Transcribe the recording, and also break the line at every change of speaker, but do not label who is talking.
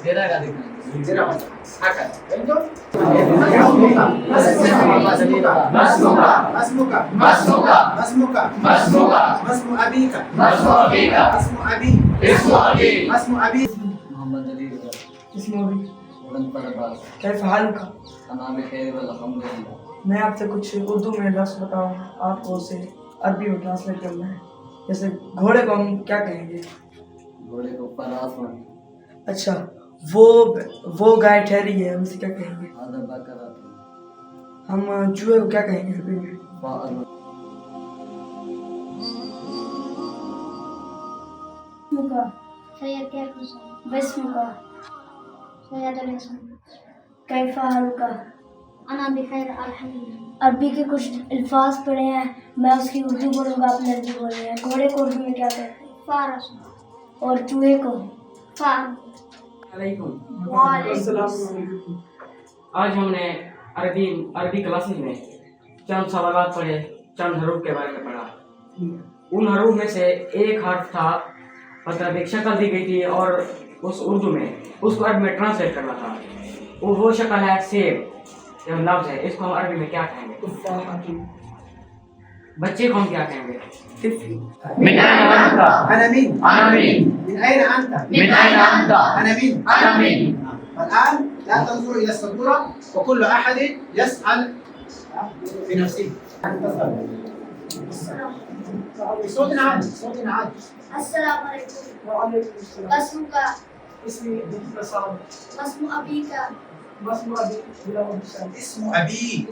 तेरा का दिखना मोहम्मद जलील
कैफ हाल का।
अल्हम्दुलिल्लाह।
मैं आपसे कुछ उर्दू में लफ्ज़ बताऊंगा, आपको उसे अरबी में ट्रांसलेट करना है। जैसे घोड़े को हम क्या कहेंगे?
घोड़े को फरासन,
अच्छा, वो गाय ठहरी है, हम उसे क्या कहेंगे?
आधा बकरा,
हम चूहे को क्या कहेंगे अरबी में?
फाअल,
मुका सैयद क्या बस्मुका सैयद कैफा हलका अना बिखैर अल्हम्दुलिल्लाह। अरबी के कुछ अल्फाज पढ़े हैं, मैं उसकी उर्दू बोलूँगा, आप अरबी बोलिए। घोड़े को उर्दू में क्या कहते हैं? फारस। और चूहे को फार।
आज हमने अरबी क्लासेस में चंद सवालात पढ़े, चंद हरूफ के बारे में पढ़ा। उन हरूफ में से एक हर्फ था, मतलब एक शक्ल दी गई थी और उस उर्दू में उसको अरबी में ट्रांसलेट करना था। वो शक्ल है सेब, जो लफ्ज़ है, इसको हम अरबी में क्या कहेंगे? बच्चे को हम क्या कहेंगे?
من أين أنت؟
أنا مين؟
أنا مين؟
من أين أنت؟
من أين أنت؟
أنا مين؟
أنا مين؟
الآن لا تنظروا إلى السبورة وكل أحد يسأل في نفسه. صوت عالي، صوت عالي.
अस्सलाम वालेकुम। बस्मुका
इसमें प्रसाद
बस्मु अबीका
اسم أبي